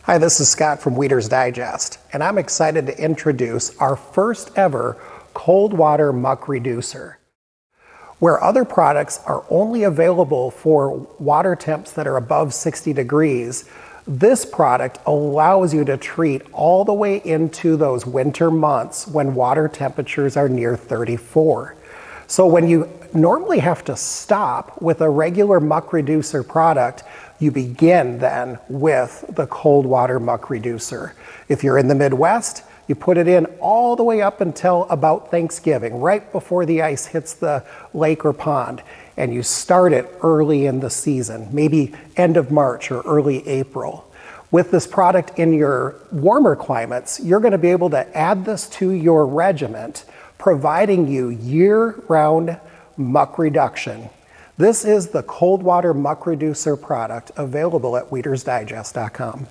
Hi, this is Scott from Weeder's Digest, and I'm excited to introduce our first ever cold water muck reducer. Where other products are only available for water temps that are above 60 degrees, this product allows you to treat all the way into those winter months when water temperatures are near 34. So when you normally have to stop with a regular muck reducer product, you begin then with the cold water muck reducer. If you're in the Midwest, you put it in all the way up until about Thanksgiving, right before the ice hits the lake or pond, and you start it early in the season, maybe end of March or early April. With this product in your warmer climates, you're going to be able to add this to your regimen, providing you year-round muck reduction. This is the cold water muck reducer product available at WeedersDigest.com.